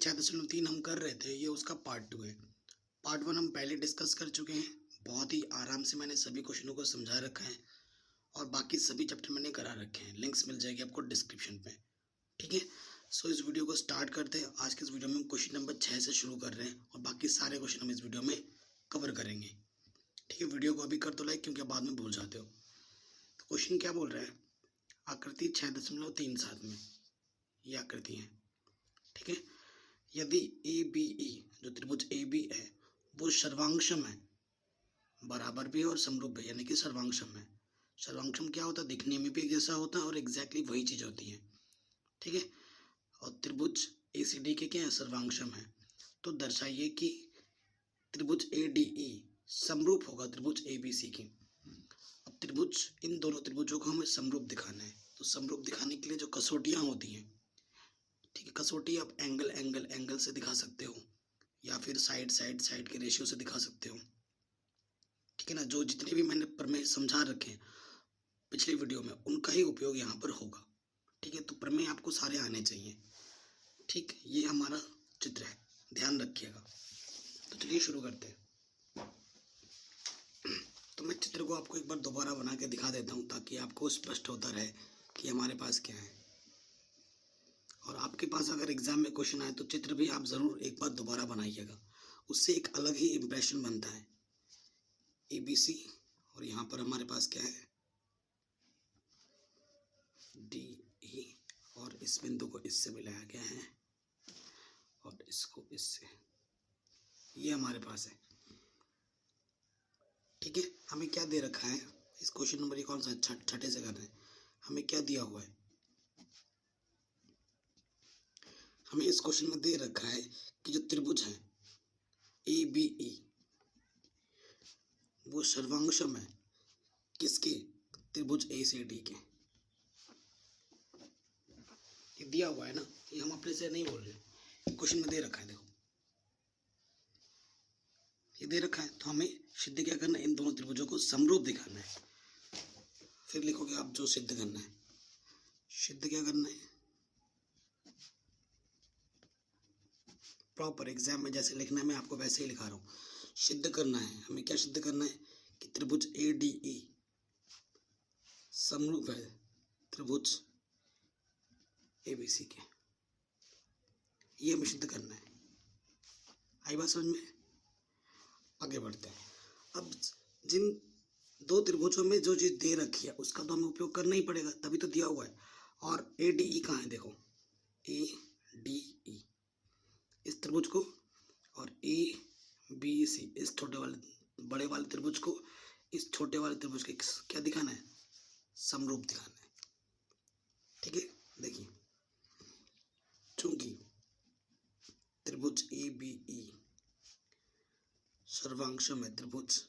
6.3 हम कर रहे थे, ये उसका पार्ट 2 है। पार्ट 1 हम पहले डिस्कस कर चुके हैं। बहुत ही आराम से मैंने सभी क्वेश्चनों को समझा रखा है और बाकी सभी चैप्टर मैंने करा रखे हैं। लिंक्स मिल जाएगी आपको डिस्क्रिप्शन में, ठीक है। सो इस वीडियो को स्टार्ट करते हैं। आज के इस वीडियो में हम क्वेश्चन नंबर 6 से शुरू कर रहे हैं और बाकी सारे क्वेश्चन हम इस वीडियो में कवर करेंगे, ठीक है। वीडियो को अभी कर दो लाइक, क्योंकि बाद में भूल जाते हो। तो क्वेश्चन क्या बोल रहा है, आकृति 6.37 में ये आकृति है, ठीक है। यदि ए बी ई, जो त्रिभुज ए बी है, वो सर्वांगसम है, बराबर भी है और समरूप भी, यानी कि सर्वांगसम है। सर्वांगसम क्या होता है, दिखने में भी एक जैसा होता है और एग्जैक्टली वही चीज होती है, ठीक है। और त्रिभुज ए सी डी के क्या है, सर्वांगसम है। तो दर्शाइए कि त्रिभुज ए डी ई समरूप होगा त्रिभुज ए बी सी की। अब त्रिभुज, इन दोनों त्रिभुजों को हमें समरूप दिखाना है। तो समरूप दिखाने के लिए जो कसौटियां होती हैं, ठीक है, कसौटी आप एंगल से दिखा सकते हो या फिर साइड के रेशियो से दिखा सकते हो, ठीक है ना। जो जितने भी मैंने प्रमेय समझा रखे हैं पिछले वीडियो में, उनका ही उपयोग यहाँ पर होगा, ठीक है। तो प्रमेय आपको सारे आने चाहिए, ठीक। ये हमारा चित्र है, ध्यान रखिएगा। तो चलिए शुरू करते हैं। तो मैं चित्र को आपको एक बार दोबारा बना के दिखा देता हूँ ताकि आपको स्पष्ट होता रहे कि हमारे पास क्या है। और आपके पास अगर एग्जाम में क्वेश्चन आए तो चित्र भी आप जरूर एक बार दोबारा बनाइएगा, उससे एक अलग ही इम्प्रेशन बनता है। ए बी सी, और यहाँ पर हमारे पास क्या है, डी ई, और इस बिंदु को इससे मिलाया गया है और इसको इससे, ये हमारे पास है, ठीक है। हमें क्या दे रखा है इस क्वेश्चन नंबर, ये कौन सा छठे से कर रहे हैं। हमें क्या दिया हुआ है, हमें इस क्वेश्चन में दे रखा है कि जो त्रिभुज है ए बी ई, वो सर्वांगसम है किसके, त्रिभुज ए सी डी के। ये दिया हुआ है ना, ये हम अपने से नहीं बोल रहे, क्वेश्चन में दे रखा है। देखो ये दे रखा है, तो हमें सिद्ध क्या करना है, इन दोनों त्रिभुजों को समरूप दिखाना है। फिर लिखोगे आप जो सिद्ध करना है, सिद्ध क्या करना है, प्रॉपर एग्जाम में जैसे लिखना है मैं आपको वैसे ही लिखा रहा हूँ। सिद्ध करना है, हमें क्या सिद्ध करना है कि त्रिभुज ए डी ई समरूप है त्रिभुज ए बी सी के, ये हमें सिद्ध करना है। आई बात समझ में, आगे बढ़ते हैं। अब जिन दो त्रिभुजों में जो चीज दे रखी है उसका तो हमें उपयोग करना ही पड़ेगा, तभी तो दिया हुआ है। और ए डी ई कहाँ है, देखो ए डी ई इस त्रिभुज को, और ए बी सी इस छोटे वाले बड़े वाले त्रिभुज को इस छोटे वाले त्रिभुज के क्या दिखाना है, समरूप दिखाना है, ठीक है। देखिए, चूंकि त्रिभुज ए बी ई सर्वांगसम है त्रिभुज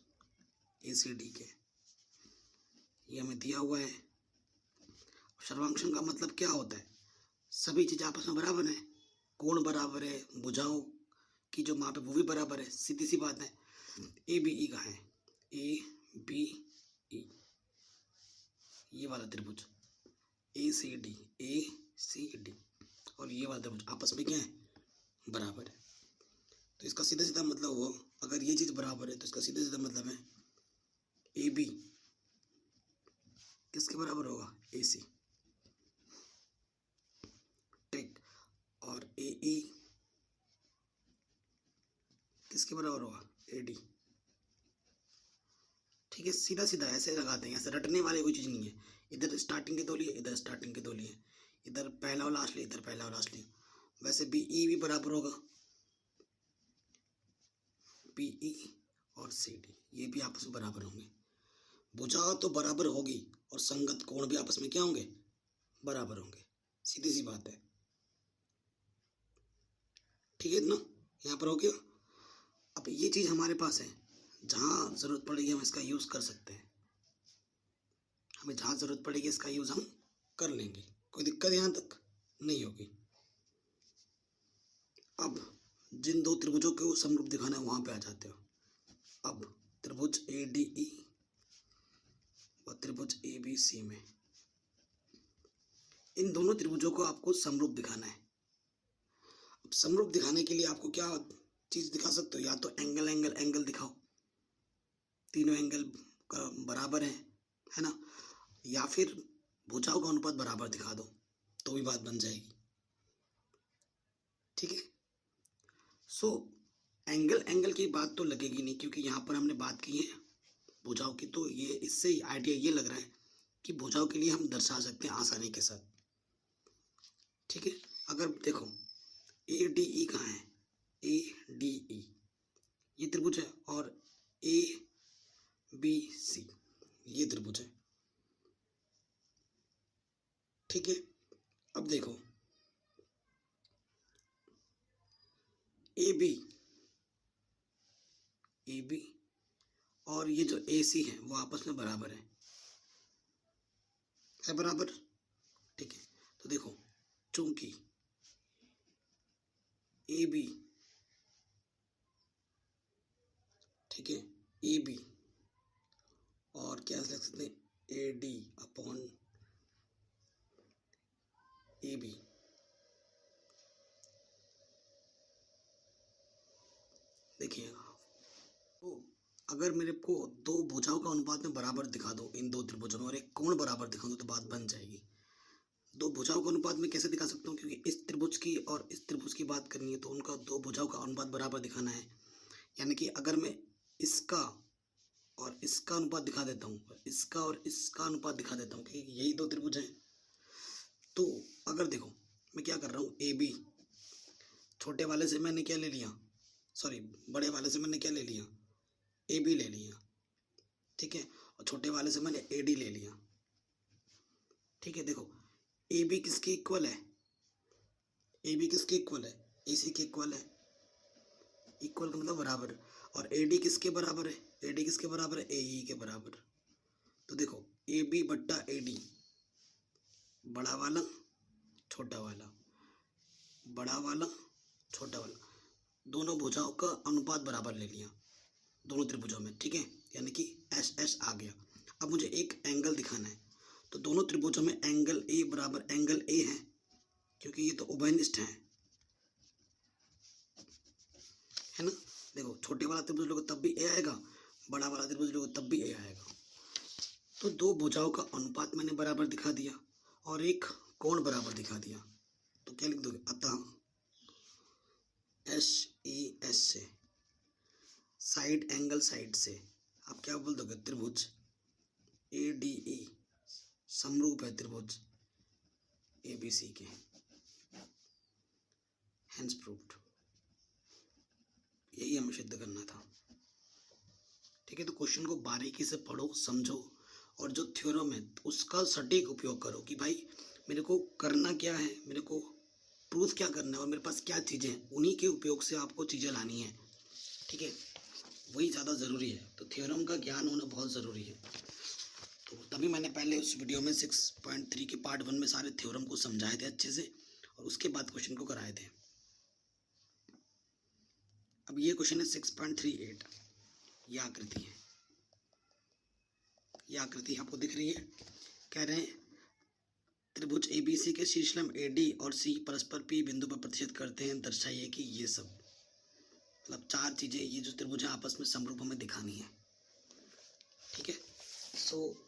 ए सी डी के, ये हमें दिया हुआ है। सर्वांगसम का मतलब क्या होता है, सभी चीज आपस में बराबर है, कोण बराबर है, भुजाओं की जो माप है वो भी बराबर है, सीधी सी बात है। ए बी ई कहाँ है, ए बी ई ये वाला त्रिभुज, ए सी डी और ये वाला त्रिभुज आपस में क्या है, बराबर है। तो इसका सीधा सीधा मतलब हुआ, अगर ये चीज बराबर है तो इसका सीधा सीधा मतलब है ए बी किसके बराबर होगा, ए सी, ठीक। और ए ई किसके बराबर होगा, ए डी, ठीक है। सीधा सीधा ऐसे लगाते हैं, ऐसे रटने वाली कोई चीज नहीं है। इधर स्टार्टिंग के दो लिए, इधर स्टार्टिंग के दो लिए, इधर पहला और लास्ट लिए, इधर पहला और लास्ट लिए। वैसे बी ई भी बराबर होगा, बी ई और सी डी ये भी आपस में बराबर होंगे। भुजा तो बराबर होगी और संगत कोण भी आपस में क्या होंगे, बराबर होंगे, सीधी सी बात है, ठीक है। इतना यहाँ पर हो गया। अब ये चीज हमारे पास है, जहां जरूरत पड़ेगी हम इसका यूज कर सकते हैं, हमें जहां जरूरत पड़ेगी इसका यूज हम कर लेंगे, कोई दिक्कत यहां तक नहीं होगी। अब जिन दो त्रिभुजों को समरूप दिखाना है वहां पे आ जाते हो। अब त्रिभुज ए डी ई और त्रिभुज ए बी सी में, इन दोनों त्रिभुजों को आपको समरूप दिखाना है। समरूप दिखाने के लिए आपको क्या चीज़ दिखा सकते हो, या तो एंगल एंगल एंगल दिखाओ, तीनों एंगल बराबर है ना, या फिर भुजाओं का अनुपात बराबर दिखा दो तो भी बात बन जाएगी। ठीक है, सो एंगल एंगल की बात तो लगेगी नहीं, क्योंकि यहाँ पर हमने बात की है भुजाओं की, तो ये इससे ही आइडिया ये लग रहा है कि भुजाओं के लिए हम दर्शा सकते हैं आसानी के साथ। ठीक है, अगर देखो ए डी ई कहाँ है, ए डी ई ये त्रिभुज है, और ए बी सी ये त्रिभुज है। ठीक है, अब देखो ए बी और ये जो ए सी है वो आपस में बराबर है बराबर। ठीक है, तो देखो चूंकि ए बी, ठीक है, ए बी और क्या लिख सकते हैं, A D upon A B, देखिए तो अगर मेरे को दो भुजाओं का अनुपात में बराबर दिखा दो इन दो त्रिभुजों में, और एक कोण बराबर दिखा दो तो बात बन जाएगी। दो भुजाओं का अनुपात में कैसे दिखा सकता हूँ, क्योंकि इस त्रिभुज की और इस त्रिभुज की बात करनी है तो उनका दो भुजाओं का अनुपात बराबर दिखाना है। यानी कि अगर मैं इसका और इसका अनुपात दिखा देता हूँ, इसका और इसका अनुपात दिखा देता हूँ, क्योंकि यही दो त्रिभुज हैं। तो अगर देखो मैं क्या कर रहा हूँ, ए बी छोटे वाले से मैंने क्या ले लिया, सॉरी बड़े वाले से मैंने क्या ले लिया, ए बी ले लिया। ठीक है, और छोटे वाले से मैंने ए डी ले लिया। ठीक है, देखो ए बी किसके इक्वल है, ए बी किसके इक्वल है, ए सी के इक्वल है। इक्वल का मतलब बराबर। और ए डी किसके बराबर है, ए डी किसके बराबर है, ए ई के बराबर। तो देखो ए बी बट्टा ए डी, बड़ा वाला छोटा वाला, बड़ा वाला छोटा वाला, दोनों भुजाओं का अनुपात बराबर ले लिया दोनों त्रिभुजों में। ठीक है, यानी कि एस एस आ गया। अब मुझे एक एंगल दिखाना है, तो दोनों त्रिभुजों में एंगल ए बराबर एंगल ए है, क्योंकि ये तो उभयनिष्ठ है ना। देखो छोटे वाला त्रिभुज लोगे तब भी ए आएगा, बड़ा वाला त्रिभुज लोगे तब भी ए आएगा। तो दो भुजाओं का अनुपात मैंने बराबर दिखा दिया और एक कोण बराबर दिखा दिया, तो क्या लिख दोगे, अतः एस ई एस से साइड एंगल साइड से आप क्या बोल दोगे, त्रिभुज ए डी ई समरूप है त्रिभुज ए बी सी के, हेंस प्रूव्ड। यही हमें सिद्ध करना था। ठीक है, तो क्वेश्चन को बारीकी से पढ़ो, समझो, और जो थ्योरम है उसका सटीक उपयोग करो कि भाई मेरे को करना क्या है, मेरे को प्रूफ क्या करना है और मेरे पास क्या चीज़ें हैं, उन्हीं के उपयोग से आपको चीज़ें लानी है। ठीक है, वही ज़्यादा ज़रूरी है। तो थ्योरम का ज्ञान होना बहुत ज़रूरी है। तो तभी मैंने पहले उस वीडियो में 6.3 के पार्ट 1 में सारे थ्योरम को समझाए थे अच्छे से, और उसके बाद क्वेश्चन को कराए थे। अब ये क्वेश्चन है 6.38, ये आकृति है, ये आकृति आपको दिख रही है। कह रहे हैं त्रिभुज एबीसी के शीर्षलंब एडी और सी परस्पर पी बिंदु पर प्रतिच्छेद करते हैं, दर्शाइए कि ये सब, मतलब चार चीजें ये जो त्रिभुज है आपस में समरूप हमें दिखानी है। ठीक है, सो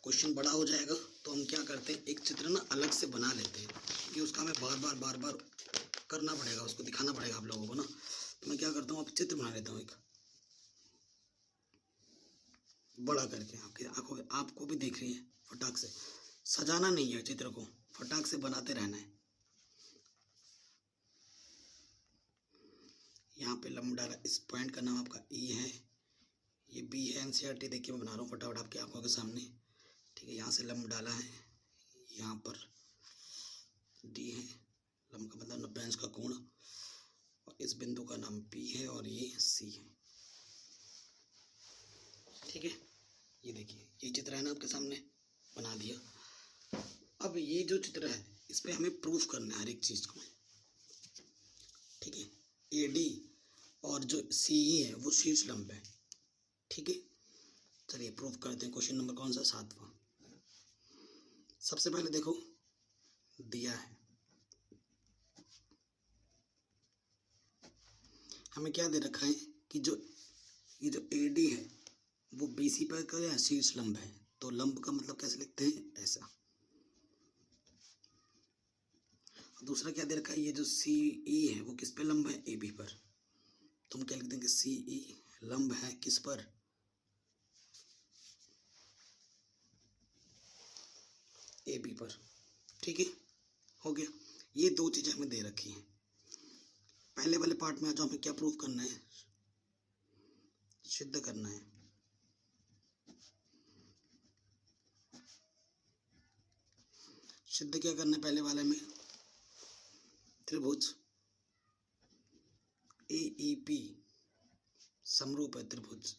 क्वेश्चन बड़ा हो जाएगा तो हम क्या करते हैं, एक चित्र ना अलग से बना लेते हैं, क्योंकि उसका हमें बार बार करना पड़ेगा, उसको दिखाना पड़ेगा आप लोगों को ना। तो मैं क्या करता हूँ, आप चित्र बना लेता हूँ एक बड़ा करके, आपकी आंखों आपको भी दिख रही है, फटाक से सजाना नहीं है चित्र को, फटाक से बनाते रहना है। यहाँ पे लंब डाला, इस पॉइंट का नाम आपका ई है, ये बी है, एनसीईआरटी देखिए मैं बना रहा हूँ फटाफट आपकी आंखों के सामने। ठीक है, यहाँ से लंब डाला है, यहाँ पर डी है, लंब का मतलब 90 अंश का कोण, और इस बिंदु का नाम पी है और ये सी है। ठीक है, ये देखिए ये चित्र है ना आपके सामने, बना दिया। अब ये जो चित्र है इस पर हमें प्रूफ करना है हर एक चीज़ को। ठीक है, ए डी और जो सी ई है वो शीर्ष लंब है। ठीक है, चलिए प्रूफ करते हैं। क्वेश्चन नंबर कौन सा, 7वां। सबसे पहले देखो दिया है हमें क्या दे रखा है कि जो ये जो AD है वो BC पर का शीर्ष लंब है, तो लंब का मतलब कैसे लिखते हैं, ऐसा। दूसरा क्या दे रखा है, ये जो CE है वो किस पे लंब है, AB पर, तो हम क्या लिख देंगे, CE लंब है किस पर, AB पर। ठीक है, हो गया। ये दो चीजें हमें दे रखी हैं। पहले वाले पार्ट में आ जाओ, हमें क्या प्रूफ करना है, सिद्ध करना है। सिद्ध क्या करना है पहले वाले में, त्रिभुज AEP समरूप है त्रिभुज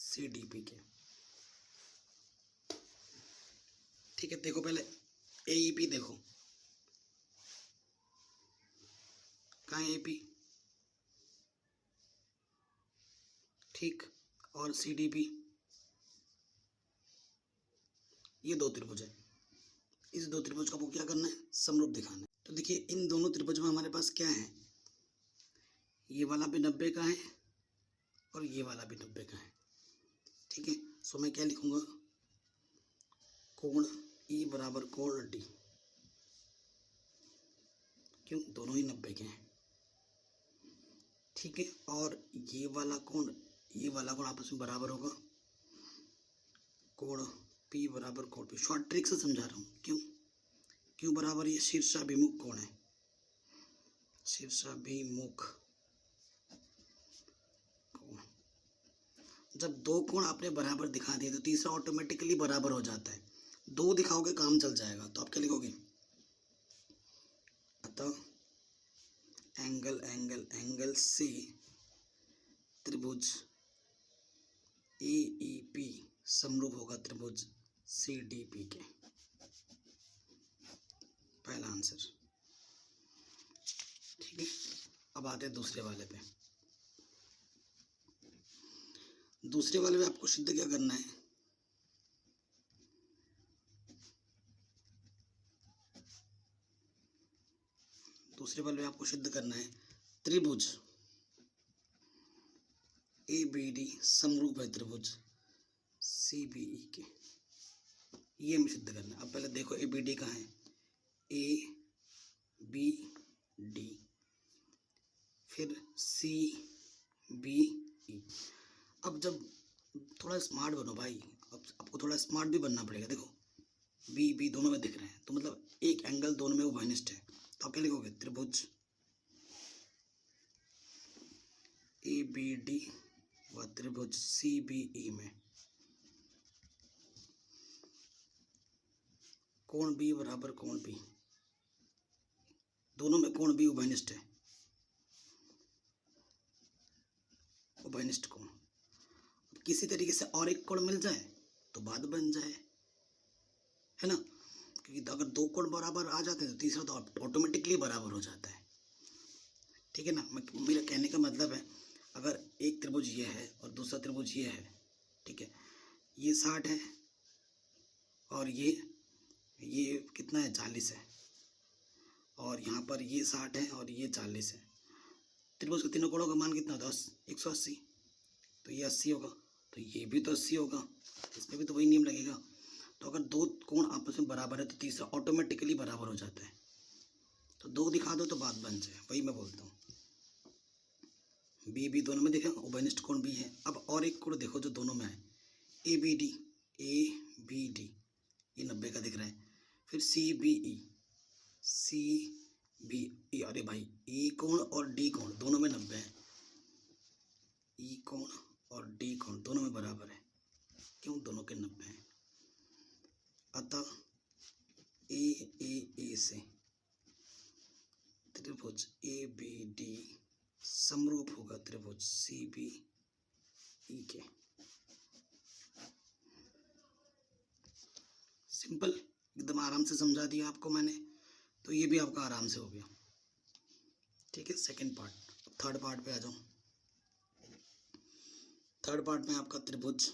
CDP के। ठीक है, देखो पहले AEP देखो, कहाँ है AP, ठीक, और CDP, ये दो त्रिभुज है। इस दो त्रिभुज का वो क्या करना है, समरूप दिखाना है। तो देखिए इन दोनों त्रिभुज में हमारे पास क्या है, ये वाला भी 90 का है और ये वाला भी 90 का है। ठीक है, सो मैं क्या लिखूंगा, कोण E बराबर कोण D, क्यों, दोनों ही 90 के हैं। ठीक है, और ये वाला कोण आपस में बराबर होगा, कोण P बराबर कोण P। शॉर्ट ट्रिक से समझा रहा हूँ, क्यों बराबर, ये शीर्षाभिमुख कोण है, शीर्षाभिमुख कोण। जब दो कोण आपने बराबर दिखा दिए तो तीसरा ऑटोमेटिकली बराबर हो जाता है। दो दिखाओगे काम चल जाएगा, तो आप क्या लिखोगे, अतः एंगल से त्रिभुज AEP समरूप होगा त्रिभुज CDP के। पहला आंसर। ठीक है, अब आते हैं दूसरे वाले पे। दूसरे वाले में आपको सिद्ध क्या करना है, दूसरे वाले में आपको सिद्ध करना है त्रिभुज ABD समरूप है त्रिभुज CBE के, ये हमें सिद्ध करना है। अब पहले देखो ABD कहाँ है, ABD फिर CBE। अब जब थोड़ा स्मार्ट बनो भाई, अब आपको थोड़ा स्मार्ट भी बनना पड़ेगा। देखो B दोनों में दिख रहे हैं, तो मतलब एक एंगल दोनों में उभयनिष्ठ है, तो आप क्या लिखोगे, त्रिभुज ABD व त्रिभुज CBE में कोण B बराबर कोण B, दोनों में कोण B उभयनिष्ठ है, उभयनिष्ठ कोण। किसी तरीके से और एक कोण मिल जाए तो बात बन जाए, है ना, क्योंकि अगर दो कोण बराबर आ जाते हैं तो तीसरा तो ऑटोमेटिकली बराबर हो जाता है। ठीक है ना, मेरा कहने का मतलब है, अगर एक त्रिभुज ये है और दूसरा त्रिभुज ये है, ठीक है, ये 60 है और ये कितना है, 40 है, और यहाँ पर ये 60 है और ये 40 है। त्रिभुज के तीनों कोणों का मान कितना, 10 180, तो ये 80 होगा, तो ये भी तो 80 होगा, इसमें भी तो वही नियम लगेगा। तो अगर दो कोण आपस में बराबर है तो तीसरा ऑटोमेटिकली बराबर हो जाता है। तो दो दिखा दो तो बात बन जाए, वही मैं बोलता हूँ। B दोनों में देखा, उभयनिष्ठ कोण भी है। अब और एक कोण देखो जो दोनों में है, ABD ये 90 का दिख रहा है, फिर CBE, अरे भाई E कोण और D कोण दोनों में 90 है, E कोण और D कोण दोनों में बराबर है, क्यों, दोनों के 90 हैं। अतः AAA से त्रिभुज ABD समरूप होगा त्रिभुज CBE के। सिंपल, एकदम आराम से समझा दिया आपको मैंने, तो ये भी आपका आराम से हो गया। ठीक है, सेकंड पार्ट। थर्ड पार्ट पे आ जाऊं। थर्ड पार्ट में आपका त्रिभुज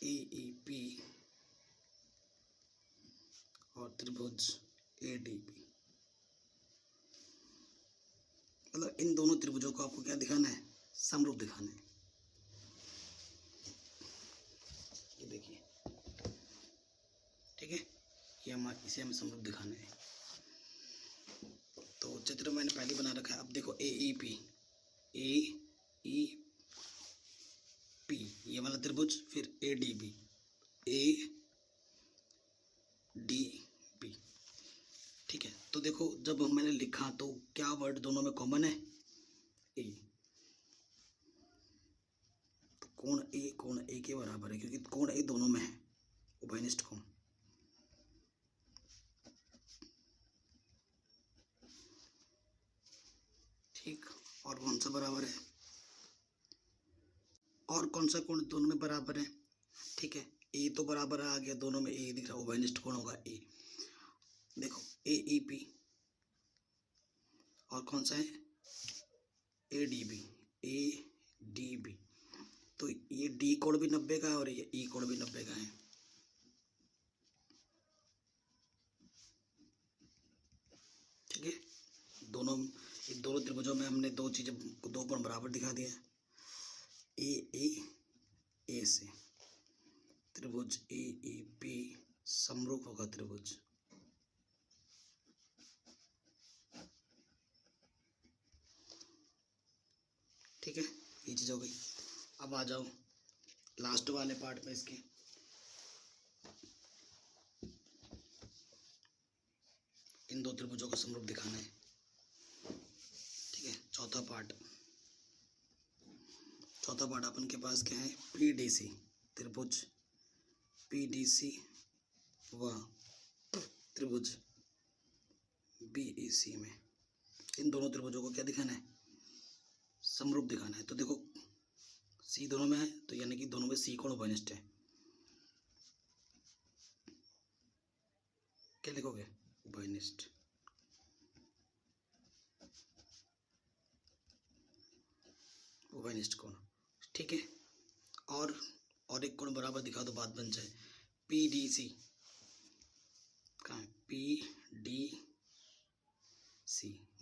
AEP और त्रिभुज ADP। अब इन दोनों त्रिभुजों को आपको क्या दिखाना है, समरूप दिखाना है। ये देखिए, ठीक है, ये इसे हमें समरूप दिखाना है। तो चित्र मैंने पहले बना रखा है। अब देखो AEP ये वाला त्रिभुज, फिर ADB ठीक है। तो देखो जब मैंने लिखा तो क्या वर्ड दोनों में कॉमन है, ए। तो कोण ए के बराबर है, क्योंकि कोण ए दोनों में है, उभयनिष्ठ कोण। ठीक, और कौन सा बराबर है, और कौन सा कोण दोनों में बराबर है, ठीक है, ए तो बराबर आ गया, दोनों में ए दिख रहा है, उभयनिष्ठ कोण होगा ए। देखो AEP, और कौन सा है ADB तो ये D कोण भी 90 का है और ये E कोण भी 90 का है। ठीक है, दोनों त्रिभुजों में हमने दो कोण बराबर दिखा दिया। ए से त्रिभुज AEP समरूप होगा त्रिभुज ठीक है, ये चीज हो गई। अब आ जाओ लास्ट वाले पार्ट में, इसके इन दो त्रिभुजों को समरूप दिखाना है। ठीक है, चौथा पार्ट अपन के पास क्या है, PDC त्रिभुज PDC व त्रिभुज BEC में इन दोनों त्रिभुजों को क्या दिखाना है, समरूप दिखाना है। तो देखो C दोनों में है, तो यानी कि दोनों में C कोण उभयनिष्ठ है। क्या लिखोगे, उभयनिष्ठ। उभयनिष्ठ कोण, ठीक है। और एक कोण बराबर दिखा दो, बात बन जाए। PDC कहाँ है, PDC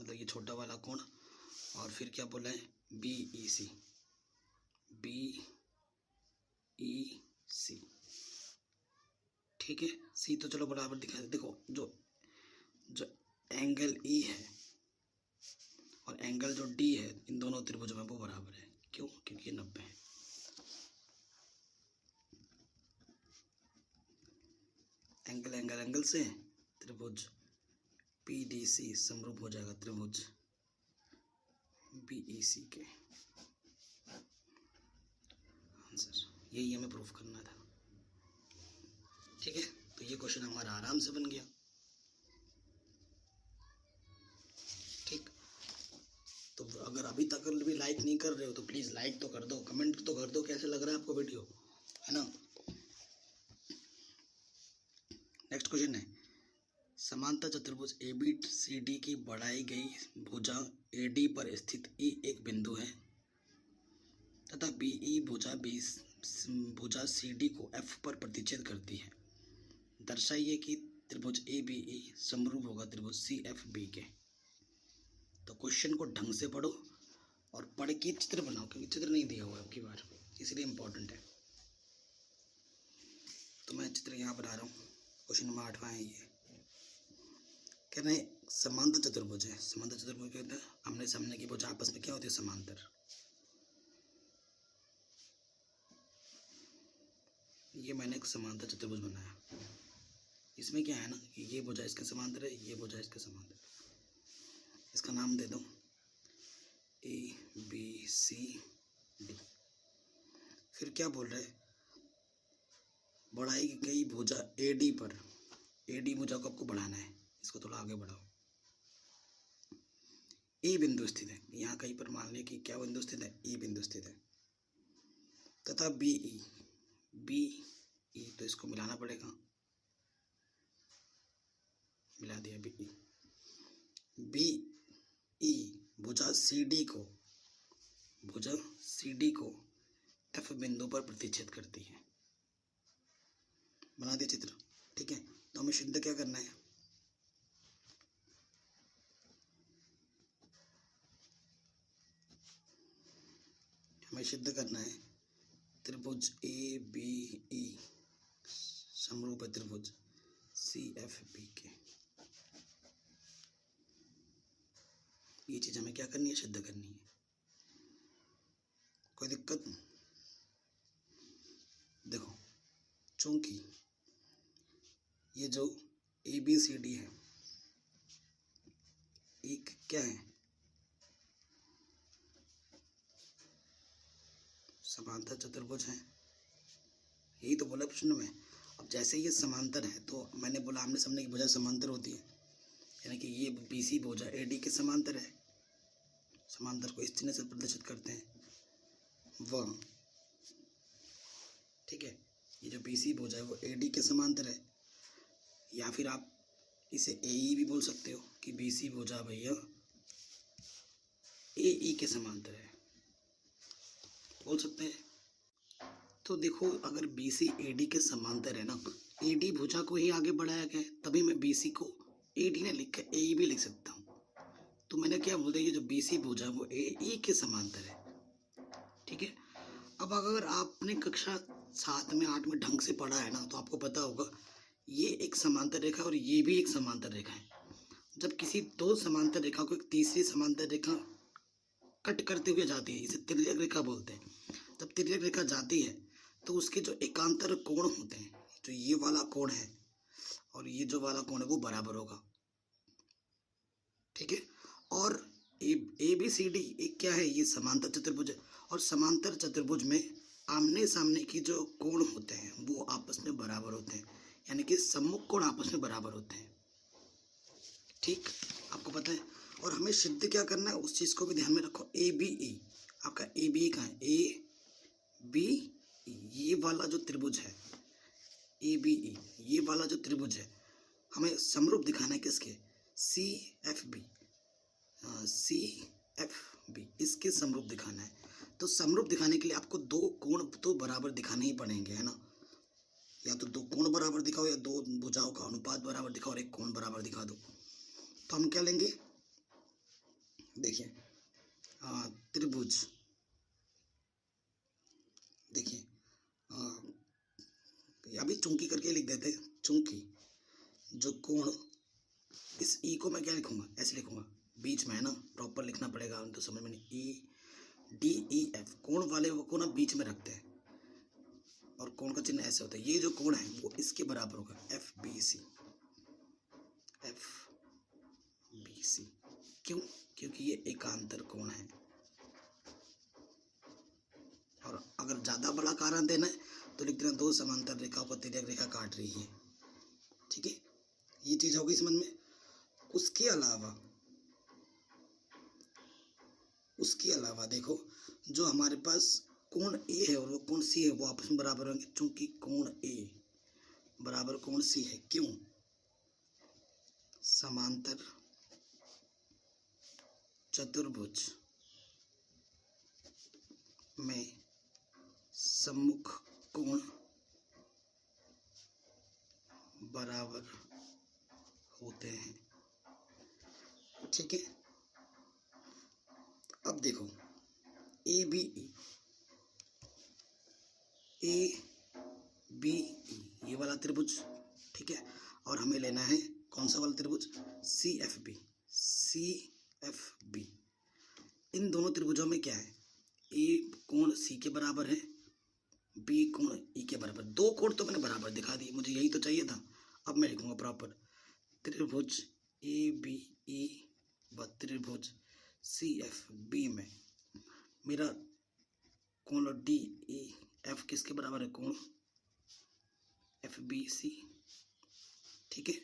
मतलब ये छोटा वाला कोण, और फिर क्या बोला है, BEC ठीक है। C तो चलो बराबर दिखा दे। देखो जो एंगल E है और एंगल जो D है, इन दोनों त्रिभुजों में वो बराबर है। क्यों, क्योंकि ये 90 है। एंगल से त्रिभुज PDC समरूप हो जाएगा त्रिभुज BEC के। आंसर यही हमें प्रूफ करना था। ठीक है, तो ये क्वेश्चन हमारा आराम से बन गया। ठीक, तो अगर अभी तक भी लाइक नहीं कर रहे हो तो प्लीज लाइक तो कर दो, कमेंट तो कर दो कैसे लग रहा है आपको वीडियो, है ना। नेक्स्ट क्वेश्चन है, समांतर चतुर्भुज ABCD की बढ़ाई गई भुजा AD पर स्थित E एक बिंदु है तथा BE भुजा CD को F पर प्रतिच्छेद करती है। दर्शाइए कि त्रिभुज ABE समरूप होगा त्रिभुज CFB के। तो क्वेश्चन को ढंग से पढ़ो और पढ़ के चित्र बनाओ, क्योंकि चित्र नहीं दिया हुआ है आपकी बार, इसलिए इम्पोर्टेंट है। तो मैं चित्र यहाँ बना रहा हूँ। क्वेश्चन नंबर 8वां है ये। कह रहे हैं समांतर चतुर्भुज है। समांतर चतुर्भुज कहते हैं आमने सामने की भुजा आपस में क्या होती है, समांतर। ये मैंने एक समांतर चतुर्भुज बनाया। इसमें क्या है ना कि ये भुजा इसके समांतर है, ये भुजा इसके समांतर है। इसका नाम दे दो ABCD। फिर क्या बोल रहे, बढ़ाई गई भुजा AD पर, AD भुजा को आपको बढ़ाना है, इसको थोड़ा आगे बढ़ाओ। E बिंदु स्थित है, यहाँ कहीं पर मान लिया कि क्या बिंदु स्थित है, E बिंदु स्थित है तथा BE तो इसको मिलाना पड़ेगा, मिला दिया। BE भुजा CD को F बिंदु पर प्रतिच्छेद करती है। बना दिया चित्र, ठीक है। तो हमें शुद्ध क्या करना है, हमें सिद्ध करना है त्रिभुज ए बी ई समरूप है त्रिभुज सी एफ बी के। ये चीज हमें क्या करनी है, सिद्ध करनी है। कोई दिक्कत? देखो, चूंकि ये जो ए बी सी डी है एक क्या है, समांतर चतुर्भुज है। यही तो बोला प्रश्न में। अब जैसे ये समांतर है तो मैंने बोला आमने सामने की भुजा समांतर होती है, यानी कि ये बी सी भुजा ए डी के समांतर है। समांतर को इस चिन्ह से प्रदर्शित करते हैं वह, ठीक है। ये जो बी सी भुजा है वो ए डी के समांतर है, या फिर आप इसे ए ई भी बोल सकते हो कि बी सी भुजा भैया ए ई के समांतर है, बोल सकते हैं। तो देखो, अगर बी सी ए डी के समांतर है ना, ए डी भुजा को ही आगे बढ़ाया गया है, तभी मैं बी सी को ए डी ने लिख कर ए ई भी लिख सकता हूँ। तो मैंने क्या बोल दिया, ये जो बी सी भुजा है वो ए ई के समांतर है, ठीक है। अब अगर आपने कक्षा 7 में 8 में ढंग से पढ़ा है ना, तो आपको पता होगा ये एक समांतर रेखा और ये भी एक समांतर रेखा है। जब किसी दो समांतर रेखा को एक तीसरी समांतर रेखा कट करते हुए जाती है, इसे तिर्यक रेखा बोलते हैं। जब तिर्यक रेखा जाती है तो उसके जो एकांतर कोण होते हैं, जो ये वाला कोण है और ये जो वाला कोण है वो बराबर होगा, ठीक है। और ए बी सी डी एक क्या है, ये समांतर चतुर्भुज है। और समांतर चतुर्भुज में आमने सामने की जो कोण होते हैं वो आपस में बराबर होते हैं, यानी कि सम्मुख कोण आपस में बराबर होते हैं, ठीक, आपको पता है। और हमें सिद्ध क्या करना है, उस चीज को भी ध्यान में रखो। ए बी ई, आपका ए बी कहाँ है, ए बी ई, ये वाला जो त्रिभुज है ए बी ई, ये वाला जो त्रिभुज है हमें समरूप दिखाना है किसके, C F B, C F B, इसके समरूप दिखाना है। तो समरूप दिखाने के लिए आपको दो कोण तो बराबर दिखाने ही पड़ेंगे, है ना। या तो दो कोण बराबर दिखाओ या दो भुजाओं का अनुपात बराबर दिखाओ और एक कोण बराबर दिखा दो। तो हम क्या लेंगे, देखिए त्रिभुज, देखिए अभी चूंकि करके लिख देते हैं। चूंकि जो कोण, इस ई को मैं क्या लिखूंगा, ऐसे लिखूंगा, बीच में है ना, प्रॉपर लिखना पड़ेगा, तो समझ में नहीं। ई डी ई एफ, कोण वाले वो को ना बीच में रखते हैं और कोण का चिन्ह ऐसे होता है। ये जो कोण है वो इसके बराबर होगा, F B C, F B C. क्यों? क्योंकि ये एकांतर कोण है। और अगर ज्यादा बड़ा कारण देना है तो लिख देना दो समांतर रेखाओं को तिर्यक रेखा काट रही है, ठीक है। ये चीज होगी समझ में। उसके अलावा देखो, जो हमारे पास कोण ए है और वो कोण सी है वो आपस में बराबर होंगे। चूंकि कोण ए बराबर कोण सी है, क्यों, समांतर चतुर्भुज में सम्मुख कोण बराबर होते हैं, ठीक है। अब देखो, ए बी ई, ये वाला त्रिभुज, ठीक है। और हमें लेना है कौन सा वाला त्रिभुज, सी एफ बी। इन दोनों त्रिभुजों में क्या है, ए कोण सी के बराबर है, बी कोण ई के बराबर। दो कोण तो मैंने बराबर दिखा दिए, मुझे यही तो चाहिए था। अब मैं लिखूंगा प्रॉपर, त्रिभुज ए बी ई व त्रिभुज सी एफ बी में मेरा कोण डी ई एफ किसके बराबर है, कोण एफ बी सी, ठीक है।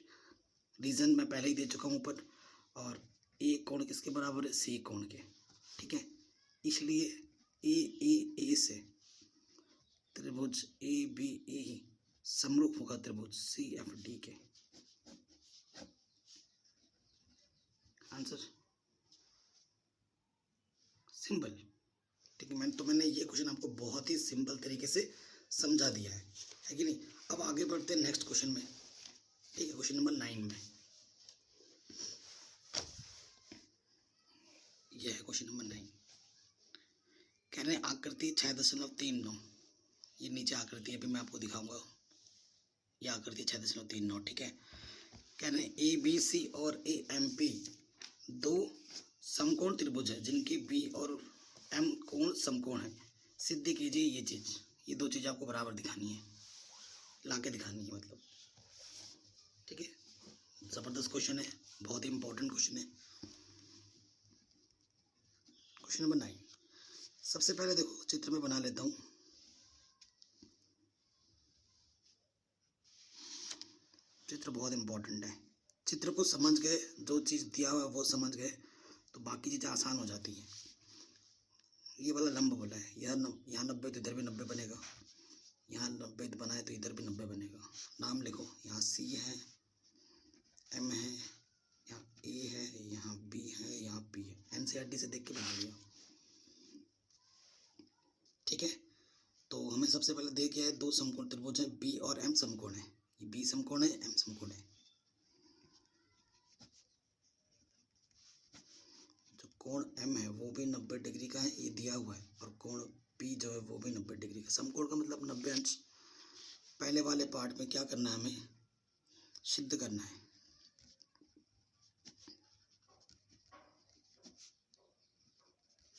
रीजन मैं पहले ही दे चुका हूँ ऊपर। और ए कोण किसके बराबर है, सी कोण के, ठीक है। इसलिए ए से त्रिभुज ए बी ई समरूप होगा त्रिभुज सी एफ डी के। आंसर सिंपल, ठीक है। मैंने ये क्वेश्चन आपको बहुत ही सिंपल तरीके से समझा दिया है कि नहीं। अब आगे बढ़ते हैं नेक्स्ट क्वेश्चन में, ठीक है। क्वेश्चन नंबर 9 में यह है क्वेश्चन नंबर 9। कह रहे हैं आकृति 6.39, ये नीचे आकृति है, अभी मैं आपको दिखाऊंगा। ये आकृति 6.39, ठीक है। कह रहे हैं ABC और AMP दो समकोण त्रिभुज है जिनके B और M कोण समकोण है। सिद्ध कीजिए ये चीज़, ये दो चीज़ आपको बराबर दिखानी है, लाके दिखानी है मतलब, ठीक है। ज़बरदस्त क्वेश्चन है, बहुत ही इंपॉर्टेंट क्वेश्चन है। क्वेश्चन नंबर 9, सबसे पहले देखो चित्र में बना लेता हूँ। चित्र बहुत इंपॉर्टेंट है, चित्र को समझ गए, जो चीज़ दिया हुआ है वो समझ गए तो बाकी चीज़ें आसान हो जाती हैं। ये वाला लंब बोला है, यहाँ 90 तो इधर भी 90 बनेगा, यहाँ 90 बनाए तो इधर भी 90 बनेगा। नाम लिखो, यहाँ C है, M है, यहाँ A है, यहाँ B है, यहाँ P है। NCERT से देख के बना लिया, ठीक है। तो हमें सबसे पहले दे क्या है, दो समकोण त्रिभुज है, B और M समकोण है। ये B समकोण है, M समकोण है। जो कोण M है वो भी 90 डिग्री का है, ये दिया हुआ है, और कोण P जो है वो भी 90 डिग्री का। समकोण का मतलब 90 अंश। पहले वाले पार्ट में क्या करना है, हमें सिद्ध करना है।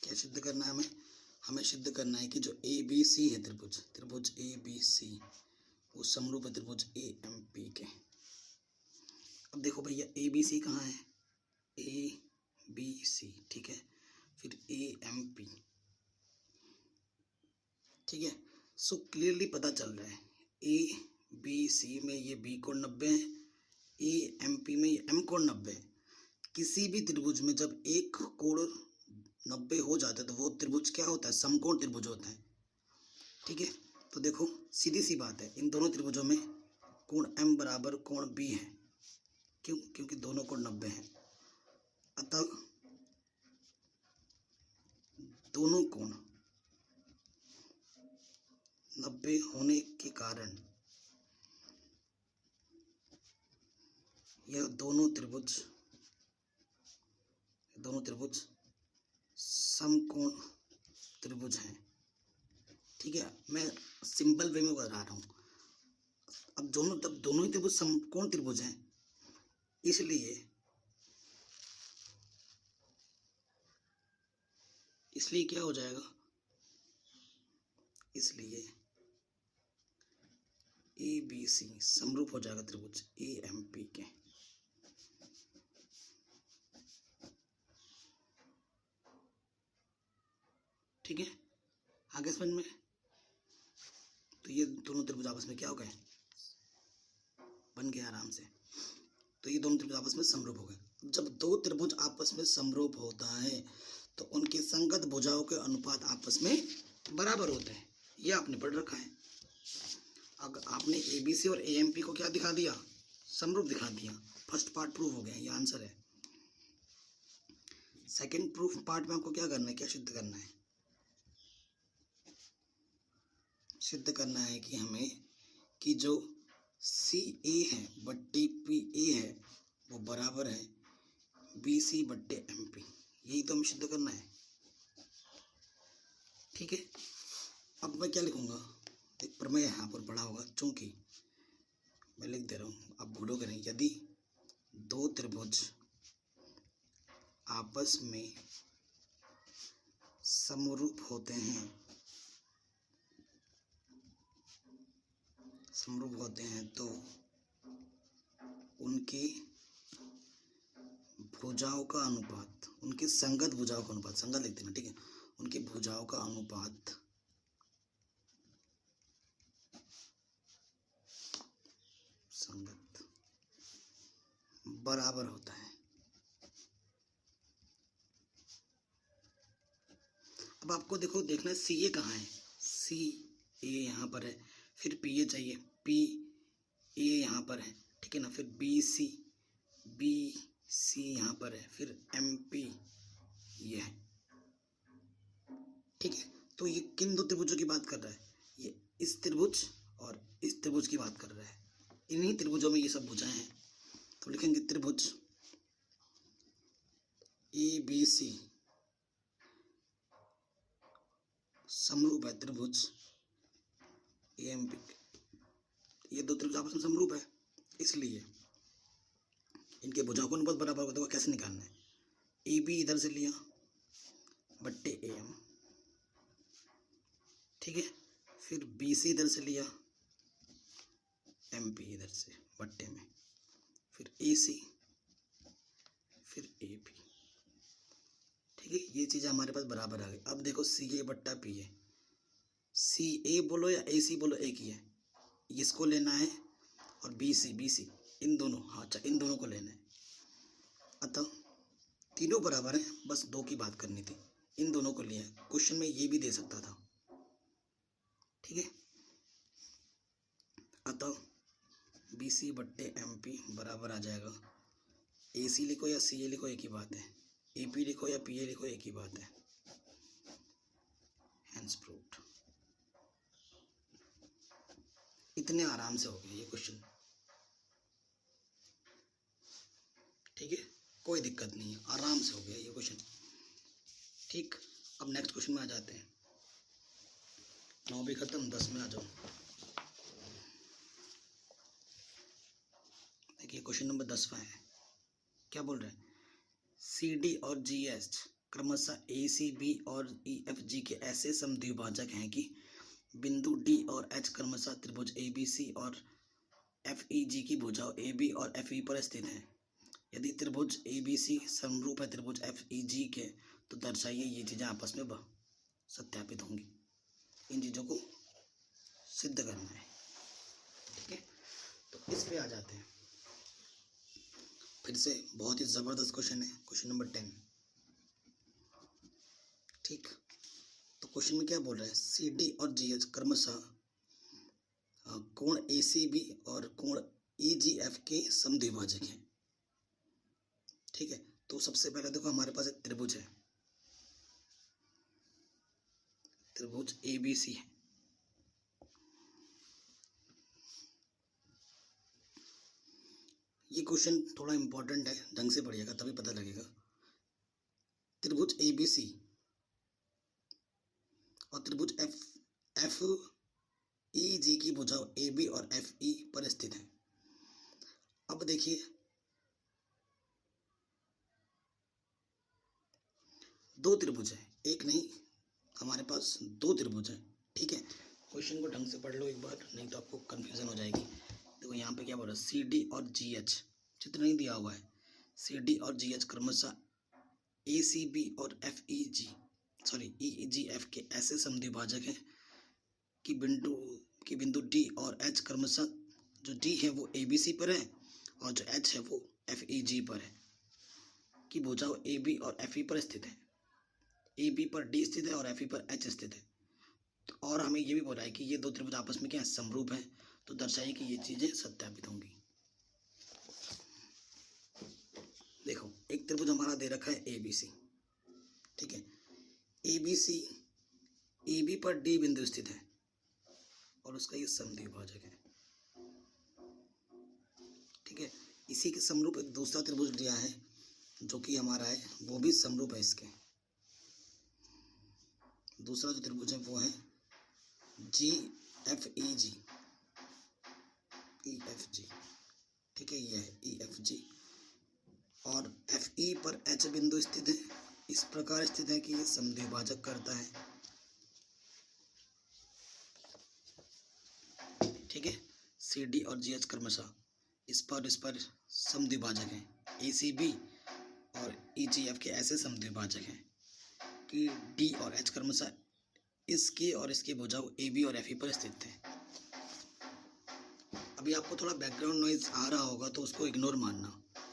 क्या सिद्ध करना है हमें सिद्ध करना है कि जो ABC है त्रिभुज ABC वो समरूप है त्रिभुज AMP के। अब देखो भैया ABC कहाँ है, ABC, ठीक है। फिर AMP, ठीक है। सो क्लियरली पता चल रहा है ABC में ये B कोण 90 है, AMP में ये M कोण 90 है। किसी भी त्रिभुज में जब एक कोण 90 हो जाता है तो वो त्रिभुज क्या होता है, समकोण त्रिभुज होता है, ठीक है। तो देखो सीधी सी बात है, इन दोनों त्रिभुजों में कोण M बराबर कोण B है। क्यों? क्योंकि दोनों कोण 90 हैं। अतः दोनों कोण 90 होने के कारण यह दोनों त्रिभुज समकोण त्रिभुज हैं, ठीक है। मैं सिंपल वे में बता रहा हूँ। अब दोनों ही त्रिभुज समकोण त्रिभुज हैं, इसलिए क्या हो जाएगा, इसलिए ABC समरूप हो जाएगा त्रिभुज AMP के। ठीक है, आगे समझ में। तो ये दोनों त्रिभुज आपस में क्या हो गए, बन गए आराम से। तो ये दोनों त्रिभुज आपस में समरूप हो गए। जब दो त्रिभुज आपस में समरूप होता है तो उनकी संगत भुजाओं के अनुपात आपस में बराबर होते हैं। ये आपने पढ़ रखा है। अगर आपने ABC और AMP को क्या दिखा दिया, समरूप दिखा दिया, फर्स्ट पार्ट प्रूफ हो गया, ये आंसर है। सेकंड प्रूफ पार्ट में आपको क्या करना है, क्या सिद्ध करना है, सिद्ध करना है कि हमें कि जो CA है बट्टे PA है वो बराबर है BC बट्टे MP। यही तो हमें सिद्ध करना है, ठीक है। अब मैं क्या लिखूंगा, एक प्रमेय यहाँ पर पढ़ा होगा, चूंकि मैं लिख दे रहा हूँ, आप भूलोगे नहीं। यदि दो त्रिभुज आपस में समरूप होते हैं तो उनकी भुजाओं का अनुपात, उनकी संगत भुजाओं का अनुपात, संगत लिख देना, ठीक है। उनकी भुजाओं का अनुपात संगत बराबर होता है। अब आपको देखो देखना है CA कहाँ है, CA यहाँ पर है, फिर PA चाहिए, PA यहाँ पर है, ठीक है ना। फिर BC यहाँ पर है, फिर MP ये है, ठीक है। तो ये किन दो त्रिभुजों की बात कर रहा है, ये इस त्रिभुज और इस त्रिभुज की बात कर रहा है। इन्हीं त्रिभुजों में ये सब भुजाएं हैं। तो लिखेंगे त्रिभुज ABC समरूप है त्रिभुज AMP, ये दो त्रिभुज आपस में समरूप है, इसलिए इनके भुजाओं का अनुपात बराबर होगा। देखो कैसे निकालना है, AB इधर से लिया बट्टे AM, ठीक है, फिर BC इधर से लिया MP इधर से बट्टे में, फिर AC, फिर AB, ठीक है। ये चीज़ हमारे पास बराबर आ गई। अब देखो CA बट्टा PA, CA बोलो या AC बोलो एक ही है, इसको लेना है और BC इन दोनों, हाँ अच्छा इन दोनों को लेना है। अतः तीनों बराबर हैं, बस दो की बात करनी थी, इन दोनों को लिया है। क्वेश्चन में ये भी दे सकता था, ठीक है। अतः BC बट्टे MP बराबर आ जाएगा, AC लिखो या CA लिखो एक ही बात है, AP लिखो या PA लिखो एक ही बात है। Hence proved. इतने आराम से हो गया ये क्वेश्चन, ठीक है, कोई दिक्कत नहीं है, आराम से हो गया ये क्वेश्चन, ठीक। अब नेक्स्ट क्वेश्चन में आ जाते हैं। 9 भी खत्म, 10 में आ जाओ। देखिए क्वेश्चन नंबर 10वां है, क्या बोल रहे हैं, CD और GH क्रमशः ACB और EFG के ऐसे समद्विभाजक हैं कि बिंदु D और H क्रमशः त्रिभुज ABC और FEG की भुजाओं AB और FE पर स्थित हैं। यदि त्रिभुज ABC समरूप है त्रिभुज FEG के, तो दर्शाइए ये चीज़ें आपस में सत्यापित होंगी। इन चीज़ों को सिद्ध करना है, ठीक है। तो इस पे आ जाते हैं, फिर से बहुत ही ज़बरदस्त क्वेश्चन है, क्वेश्चन नंबर 10, ठीक। तो क्वेश्चन में क्या बोल रहा है, CD और GH क्रमशः कोण ACB और कोण EGF के समद्विभाजक हैं, ठीक है। तो सबसे पहले देखो हमारे पास एक त्रिभुज है, त्रिभुज ABC है, ये क्वेश्चन थोड़ा इंपॉर्टेंट है, ढंग से पढ़िएगा तभी पता लगेगा। त्रिभुज ABC और त्रिभुज FEG की भुजाओं AB और FE पर स्थित है। अब देखिए दो त्रिभुज है, एक नहीं, हमारे पास दो त्रिभुज है, ठीक है। क्वेश्चन को ढंग से पढ़ लो एक बार, नहीं तो आपको कंफ्यूजन हो जाएगी। देखो यहाँ पे क्या बोल रहा है, CD और GH, चित्र नहीं दिया हुआ है, CD और GH क्रमशः ACB और EGF के ऐसे समद्विभाजक हैं कि बिंदु D और H क्रमशः, जो D है वो ABC पर है और जो H है वो FEG पर है, कि भुजाओं AB और FE पर स्थित है। AB पर D स्थित है और FE पर H स्थित है। और हमें ये भी बोला है कि ये दो त्रिभुज आपस में क्या है, समरूप है, तो दर्शाइए कि ये चीजें सत्यापित होंगी। देखो एक त्रिभुज हमारा दे रखा है ABC, ठीक है। ABC AB पर D बिंदु स्थित है और उसका ये समद्विभाजक है, ठीक है। इसी के समरूप एक दूसरा त्रिभुज लिया है जो कि हमारा है, वो भी समरूप है इसके। दूसरा जो त्रिभुज है वो है GFEG, EFG, ठीक है, ये है EFG और FE पर H बिंदु स्थित है, इस प्रकार स्थित है कि ये समद्विभाजक करता है, ठीक है। CD और GH क्रमशः इस पर समद्विभाजक हैं, ACB और EGF के ऐसे समद्विभाजक हैं कि D और H क्रमशः इसके और इसके भुजाओं AB और FE पर स्थित थे। अभी आपको थोड़ा बैकग्राउंड नॉइज आ रहा होगा तो उसको इग्नोर मानना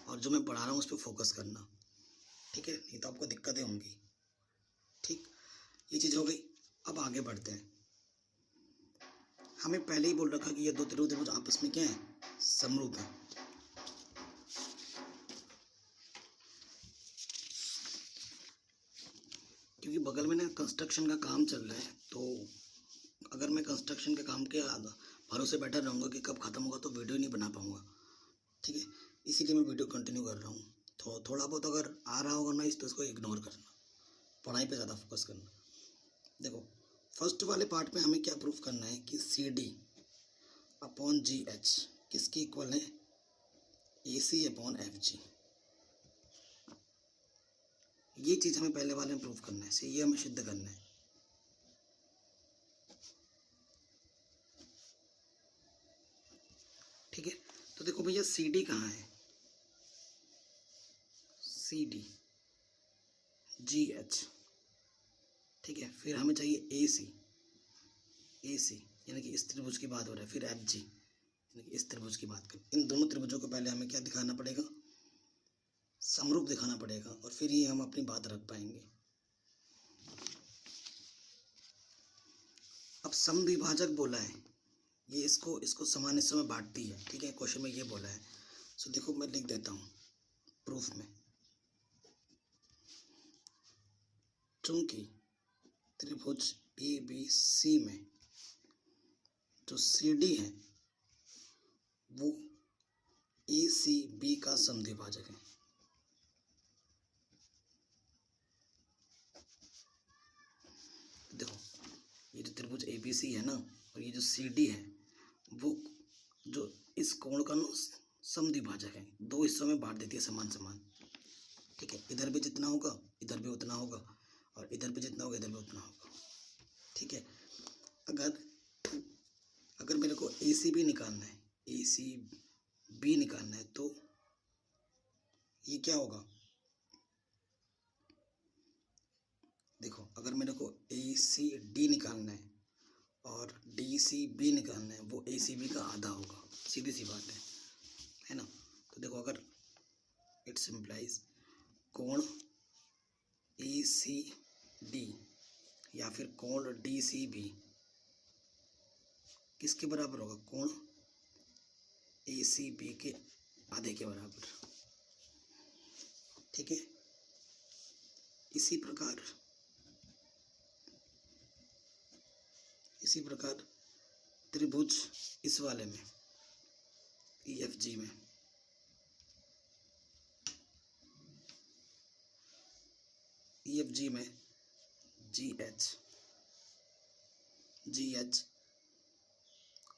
और जो मैं पढ़ा रहा हूँ उस पर फोकस करना, ठीक है, नहीं तो आपको दिक्कतें होंगी, ठीक। ये चीज़ हो गई। अब आगे बढ़ते हैं। हमें पहले ही बोल रखा कि ये दो त्रिभुज आपस में क्या है, समरूप है। क्योंकि बगल में ना कंस्ट्रक्शन का काम चल रहा है, तो अगर मैं कंस्ट्रक्शन के काम के भरोसे बैठा रहूँगा कि कब ख़त्म होगा तो वीडियो नहीं बना पाऊँगा, ठीक है। इसीलिए मैं वीडियो कंटिन्यू कर रहा हूँ। तो थोड़ा बहुत अगर आ रहा होगा ना तो इसको इग्नोर करना, पढ़ाई पे ज़्यादा फोकस करना। देखो फर्स्ट वाले पार्ट में हमें क्या प्रूफ करना है कि C D upon G H किसके इक्वल है, A C upon F G. ये चीज़ हमें पहले वाले में प्रूफ करना है, ये हमें सिद्ध करना है। ठीक है, तो देखो भैया सी डी कहाँ है, सी डी जी एच। ठीक है, फिर हमें चाहिए ए सी, ए सी यानी कि इस त्रिभुज की बात हो रहा है, फिर एफ जी यानी कि इस त्रिभुज की बात करें। इन दोनों त्रिभुजों को पहले हमें क्या दिखाना पड़ेगा, समरूप दिखाना पड़ेगा, और फिर ही हम अपनी बात रख पाएंगे। अब समद्विभाजक बोला है, ये इसको समान हिस्सों में बांटती है। ठीक है, क्वेश्चन में ये बोला है। सो देखो मैं लिख देता हूँ प्रूफ में, चूंकि त्रिभुज ए बी सी में जो सी डी है वो ए सी बी का समद्विभाजक है। देखो ये जो त्रिभुज ए बी सी है ना, और ये जो सी डी है वो जो इस कोण का ना समद्विभाजक है, दो हिस्सों में बांट देती है समान समान। ठीक है, इधर भी जितना होगा इधर भी उतना होगा, और इधर भी जितना होगा इधर भी उतना होगा। ठीक है, अगर मेरे को ए सी बी निकालना है, ए सी बी निकालना है, तो ये क्या होगा, देखो अगर मेरे को ए सी डी निकालना है और डी सी बी निकालना है, वो ए सी बी का आधा होगा, सीधी सी बात है ना। तो देखो अगर इट सिंप्लाइज कोण ए सी डी या फिर कोण डी सी बी किसके बराबर होगा, कोण ए सी बी के आधे के बराबर। ठीक है, इसी प्रकार त्रिभुज इस वाले में ई एफ जी में जी एच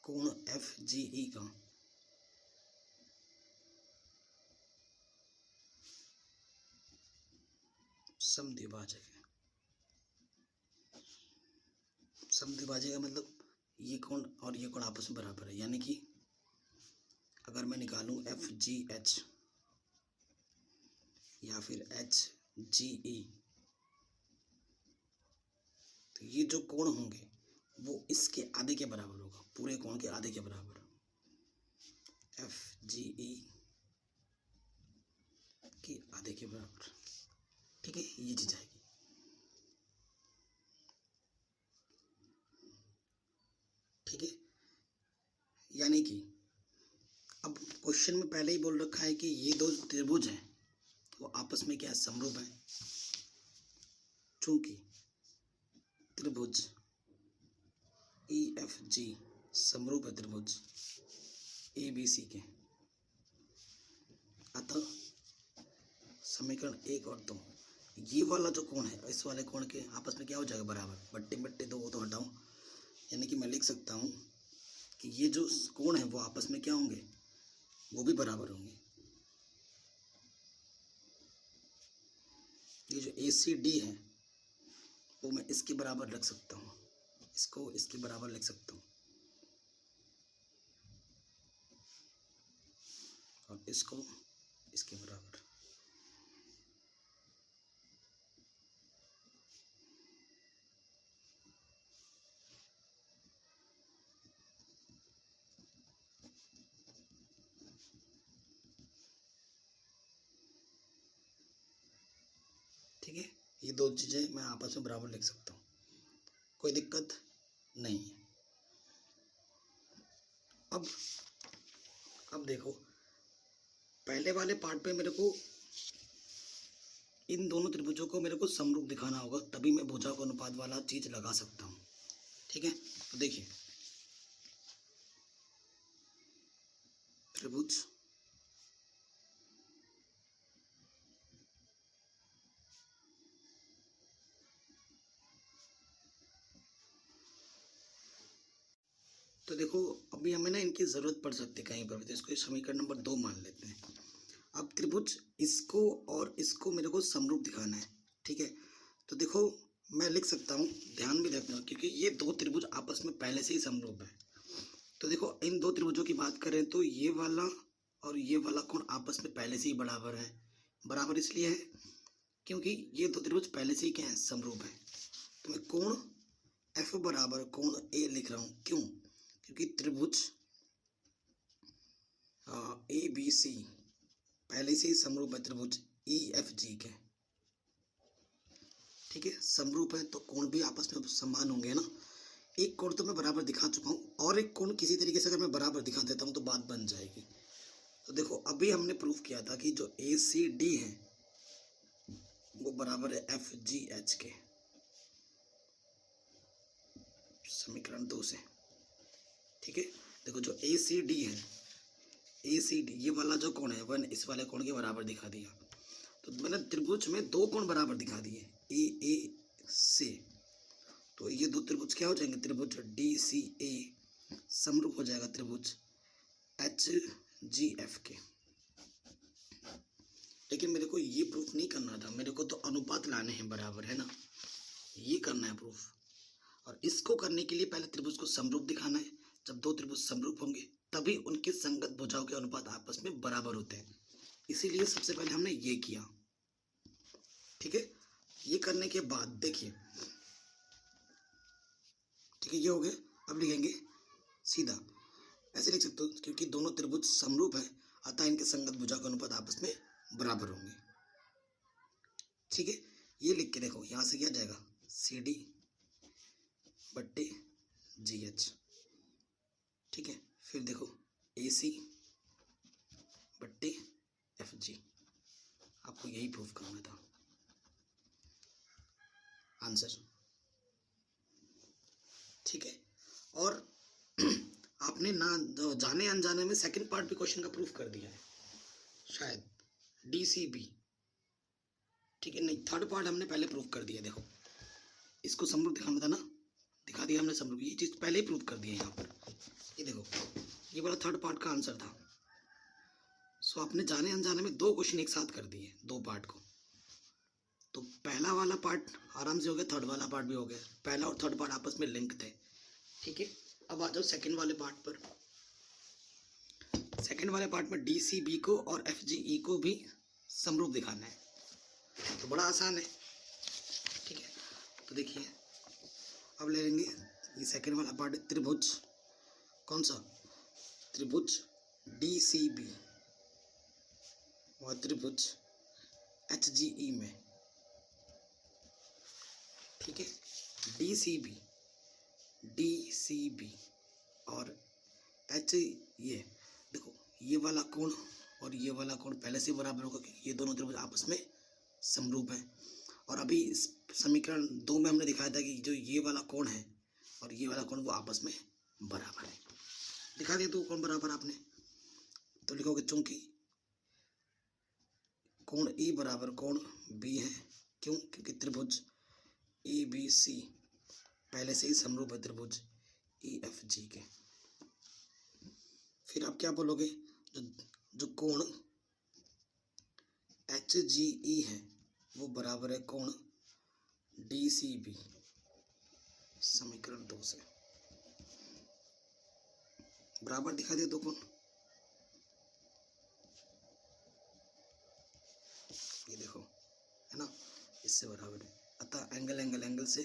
कोण एफ जी ई का समद्विभाजक है। समद्विभाजक का मतलब ये कोण और ये कोण आपस में बराबर है, यानी कि अगर मैं निकालूं एफ जी एच या फिर एच जी ई, तो ये जो कोण होंगे वो इसके आधे के बराबर होगा, पूरे कोण के आधे के बराबर, एफ जी ई के आधे के बराबर। ठीक है, ये चीज आएगी। ठीक है, यानी कि अब क्वेश्चन में पहले ही बोल रखा है कि ये दो त्रिभुज हैं वो आपस में क्या समरूप है, चूंकि त्रिभुज ई एफ जी समरूप है त्रिभुज ए बी सी के, अतः समीकरण 1 और 2 ये वाला जो कोण है इस वाले कोण के आपस में क्या हो जाएगा, बराबर। बट्टे बट्टे दो वो तो हटाओ, यानी कि मैं लिख सकता हूँ कि ये जो कोण है वो आपस में क्या होंगे, वो भी बराबर होंगे। ये जो ए सी डी है वो मैं इसके बराबर रख सकता हूँ, इसको इसके बराबर लिख सकता हूँ, और इसको इसके बराबर। ठीक है, ये दो चीजें मैं आपस में बराबर लिख सकता हूँ, कोई दिक्कत नहीं है। अब देखो पहले वाले पार्ट पे मेरे को इन दोनों त्रिभुजों को मेरे को समरूप दिखाना होगा, तभी मैं भुजाओं अनुपात वाला चीज लगा सकता हूँ। ठीक है, तो देखिए त्रिभुज देखो अभी हमें ना इनकी ज़रूरत पड़ सकती है कहीं पर भी, तो इसको समीकरण नंबर 2 मान लेते हैं। अब त्रिभुज इसको और इसको मेरे को समरूप दिखाना है, ठीक है। तो देखो मैं लिख सकता हूँ, ध्यान भी रखना क्योंकि ये दो त्रिभुज आपस में पहले से ही समरूप है। तो देखो इन दो त्रिभुजों की बात करें तो ये वाला और ये वाला कोण आपस में पहले से ही बराबर है। बराबर इसलिए है क्योंकि ये दो त्रिभुज पहले से ही क्या है, समरूप है। तो मैं कोण F बराबर कोण A लिख रहा हूँ। क्यों? क्योंकि त्रिभुज ABC पहले से ही समरूप है त्रिभुज EFG के, ठीक है। समरूप है तो कोण भी आपस में समान होंगे ना। एक कोण तो मैं बराबर दिखा चुका हूँ और एक कोण किसी तरीके से अगर मैं बराबर दिखा देता हूँ तो बात बन जाएगी। तो देखो अभी हमने प्रूफ किया था कि जो ACD है वो बराबर है FGH के, समीकरण 2 से, ठीक है। देखो जो ACD है, ACD ये वाला जो कोण है वन इस वाले कोण के बराबर दिखा दिया। तो मैंने त्रिभुज में दो कोण बराबर दिखा दिए AA से, तो ये दो त्रिभुज क्या हो जाएंगे, त्रिभुज DCA समरूप हो जाएगा त्रिभुज HGF के। लेकिन मेरे को ये प्रूफ नहीं करना था, मेरे को तो अनुपात लाने हैं बराबर, है ना, ये करना है प्रूफ। और इसको करने के लिए पहले त्रिभुज को समरूप दिखाना है। जब दो त्रिभुज समरूप होंगे तभी उनके संगत भुजाओं के अनुपात आपस में बराबर होते हैं। इसीलिए सबसे पहले हमने ये किया, ठीक है। ये करने के बाद देखिए, ठीक है, ये हो गया। अब लिखेंगे सीधा, ऐसे लिख सकते हो क्योंकि दोनों त्रिभुज समरूप है अतः इनके संगत भुजा का अनुपात आपस में बराबर होंगे, ठीक है। ये लिख के देखो, यहाँ से क्या जाएगा, CD बट्टे GH, ठीक है। फिर देखो AC बट्टे FG, आपको यही प्रूफ करना था। आंसर, ठीक है। और आपने ना जाने अनजाने में सेकंड पार्ट भी क्वेश्चन का प्रूफ कर दिया है शायद, DCB, ठीक है। नहीं, थर्ड पार्ट हमने पहले प्रूफ कर दिया। देखो इसको समरूप दिखाना था ना, दिखा दिया हमने समरूप, ये चीज़ पहले ही प्रूफ कर दी है यहाँ पर। ये देखो ये वाला थर्ड पार्ट का आंसर था। सो आपने जाने अनजाने में दो क्वेश्चन एक साथ कर दिए, दो पार्ट को। तो पहला वाला पार्ट आराम से हो गया, थर्ड वाला पार्ट भी हो गया। पहला और थर्ड पार्ट आपस में लिंक थे, ठीक है। अब आ जाओ सेकंड वाले पार्ट पर। सेकंड वाले पार्ट में DCB को और FGE को भी समरूप दिखाना है, तो बड़ा आसान है, ठीक है। तो देखिए अब ले लेंगे ये सेकंड वाला पार्ट, त्रिभुज कौन सा, त्रिभुज DCB और त्रिभुज HGE में, ठीक है। DCB और ये देखो ये वाला कोण और ये वाला कोण पहले से बराबर होगा क्योंकि ये दोनों त्रिभुज आपस में समरूप हैं। और अभी इस समीकरण 2 में हमने दिखाया था कि जो ये वाला कोण है और ये वाला कोण वो आपस में बराबर है। दिखा दिया तो कोण बराबर आपने, तो लिखोगे चूंकि कोण E बराबर कोण B है। क्यों? क्योंकि त्रिभुज ABC पहले से ही समरूप है त्रिभुज EFG के। फिर आप क्या बोलोगे, जो कोण HGE है वो बराबर है कोण DCB, समीकरण 2 से। बराबर दिखा दिया दो कोण, ये देखो है ना, इससे बराबर है। अतः एंगल से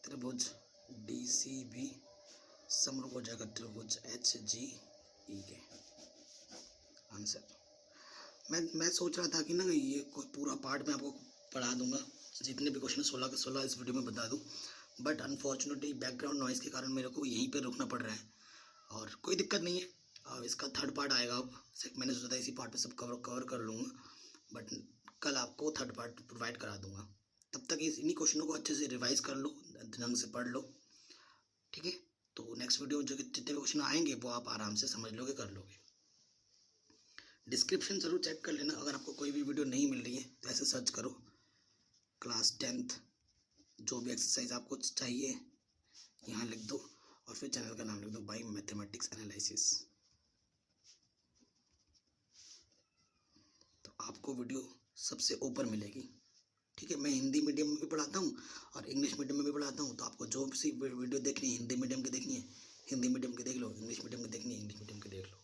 त्रिभुज DCB समरूप हो जाएगा त्रिभुज HGE के। आंसर, मैं सोच रहा था कि ना ये कोई पूरा पार्ट मैं आपको पढ़ा दूंगा, जितने भी क्वेश्चन 16 के 16 इस वीडियो में बता दूं, बट अनफॉर्चुनेटली बैकग्राउंड नॉइज़ के कारण मेरे को यहीं पे रुकना पड़ रहा है। और कोई दिक्कत नहीं है, इसका थर्ड पार्ट आएगा। अब मैंने सोचा था इसी पार्ट में सब कवर कर लूँगा, बट कल आपको थर्ड पार्ट प्रोवाइड करा दूँगा। तब तक इन्हीं क्वेश्चनों को अच्छे से रिवाइज कर लो, ढंग से पढ़ लो, ठीक है। तो नेक्स्ट वीडियो जो जितने क्वेश्चन आएंगे वो आप आराम से समझ लोगे, कर लोगे। डिस्क्रिप्शन ज़रूर चेक कर लेना, अगर आपको कोई भी वीडियो नहीं मिल रही है तो ऐसे सर्च करो क्लास 10th, जो भी एक्सरसाइज आपको चाहिए यहाँ लिख दो और फिर चैनल का नाम लिख दो बाय मैथमेटिक्स एनालिसिस। तो आपको वीडियो सबसे ऊपर मिलेगी, ठीक है। मैं हिंदी मीडियम में भी पढ़ाता हूँ और इंग्लिश मीडियम में भी पढ़ाता हूँ। तो आपको जो सी वीडियो देखनी है हिंदी मीडियम की देखनी है हिंदी मीडियम की देख लो, इंग्लिश मीडियम की देखनी है इंग्लिश मीडियम की देख लो।